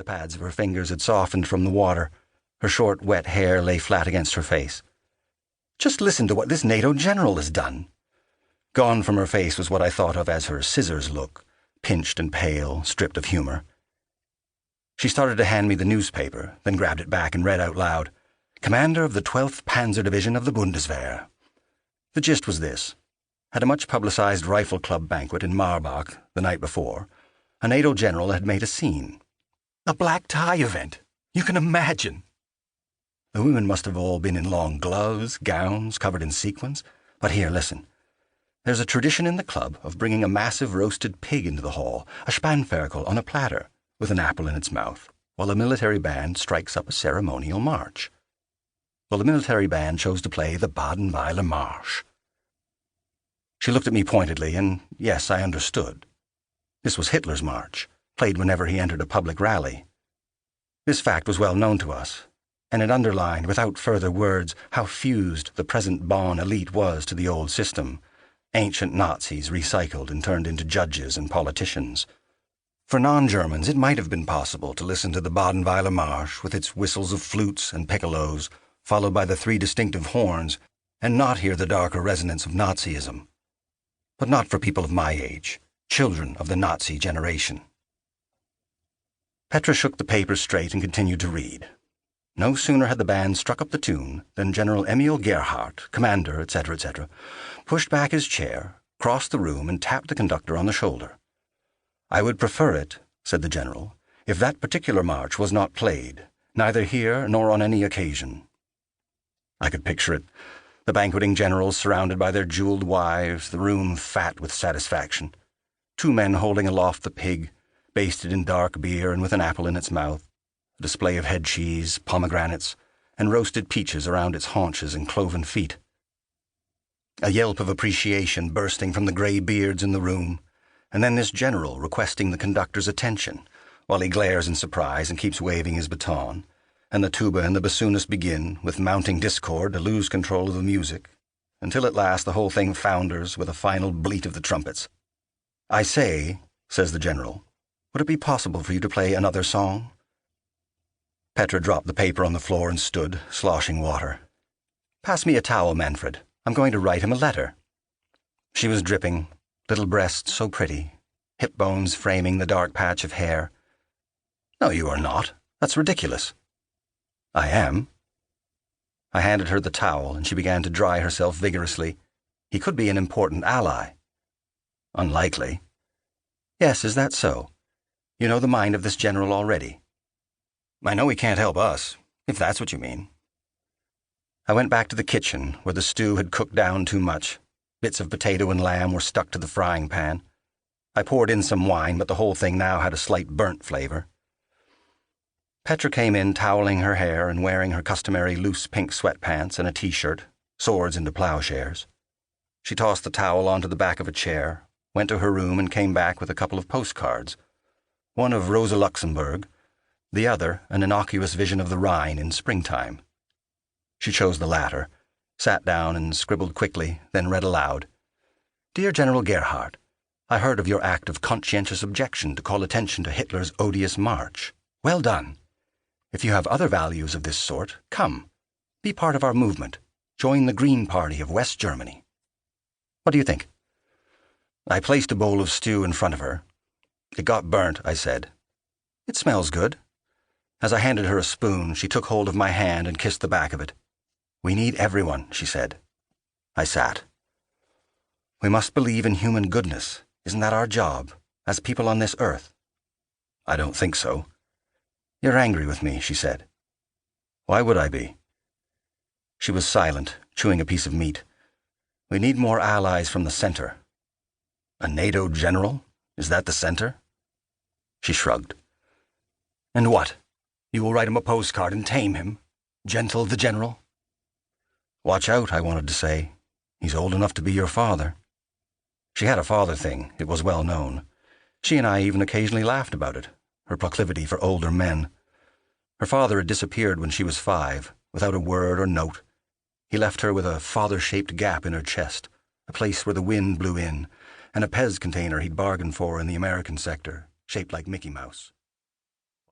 The pads of her fingers had softened from the water. Her short, wet hair lay flat against her face. "Just listen to what this NATO general has done." Gone from her face was what I thought of as her scissors look, pinched and pale, stripped of humor. She started to hand me the newspaper, then grabbed it back and read out loud, "Commander of the 12th Panzer Division of the Bundeswehr." The gist was this. At a much-publicized rifle club banquet in Marbach the night before, a NATO general had made a scene. A black tie event. You can imagine. The women must have all been in long gloves, gowns, covered in sequins. But here, listen. There's a tradition in the club of bringing a massive roasted pig into the hall, a Spanferkel on a platter, with an apple in its mouth, while a military band strikes up a ceremonial march. Well, the military band chose to play the Baden-Weiler Marsch. She looked at me pointedly, and yes, I understood. This was Hitler's march, played whenever he entered a public rally. This fact was well known to us, and it underlined, without further words, how fused the present Bonn elite was to the old system, ancient Nazis recycled and turned into judges and politicians. For non-Germans, it might have been possible to listen to the Baden-Weiler Marsch with its whistles of flutes and piccolos, followed by the three distinctive horns, and not hear the darker resonance of Nazism. But not for people of my age, children of the Nazi generation. Petra shook the paper straight and continued to read. No sooner had the band struck up the tune than General Emil Gerhardt, commander, etc., etc., pushed back his chair, crossed the room, and tapped the conductor on the shoulder. "I would prefer it," said the general, "if that particular march was not played, neither here nor on any occasion." I could picture it. The banqueting generals surrounded by their jeweled wives, the room fat with satisfaction. Two men holding aloft the pig, basted in dark beer and with an apple in its mouth, a display of head cheese, pomegranates, and roasted peaches around its haunches and cloven feet. A yelp of appreciation bursting from the grey beards in the room, and then this general requesting the conductor's attention, while he glares in surprise and keeps waving his baton, and the tuba and the bassoonist begin, with mounting discord, to lose control of the music, until at last the whole thing founders with a final bleat of the trumpets. "I say," says the general, "would it be possible for you to play another song?" Petra dropped the paper on the floor and stood, sloshing water. "Pass me a towel, Manfred. I'm going to write him a letter." She was dripping, little breasts so pretty, hip bones framing the dark patch of hair. "No, you are not. That's ridiculous." "I am." I handed her the towel, and she began to dry herself vigorously. He could be an important ally. "Unlikely." "Yes, is that so? You know the mind of this general already." "I know he can't help us, if that's what you mean." I went back to the kitchen, where the stew had cooked down too much. Bits of potato and lamb were stuck to the frying pan. I poured in some wine, but the whole thing now had a slight burnt flavor. Petra came in toweling her hair and wearing her customary loose pink sweatpants and a t-shirt, swords into plowshares. She tossed the towel onto the back of a chair, went to her room and came back with a couple of postcards, one of Rosa Luxemburg, the other an innocuous vision of the Rhine in springtime. She chose the latter, sat down and scribbled quickly, then read aloud. "Dear General Gerhardt, I heard of your act of conscientious objection to call attention to Hitler's odious march. Well done. If you have other values of this sort, come. Be part of our movement. Join the Green Party of West Germany." What do you think? I placed a bowl of stew in front of her. "It got burnt," I said. "It smells good." As I handed her a spoon, she took hold of my hand and kissed the back of it. "We need everyone," she said. I sat. "We must believe in human goodness. Isn't that our job, as people on this earth?" "I don't think so." "You're angry with me," she said. "Why would I be?" She was silent, chewing a piece of meat. "We need more allies from the center." "A NATO general? Is that the center?" She shrugged. "And what? You will write him a postcard and tame him? Gentle the general?" "Watch out," I wanted to say. "He's old enough to be your father." She had a father thing, it was well known. She and I even occasionally laughed about it, her proclivity for older men. Her father had disappeared when she was 5, without a word or note. He left her with a father-shaped gap in her chest, a place where the wind blew in, and a Pez container he'd bargained for in the American sector, shaped like Mickey Mouse.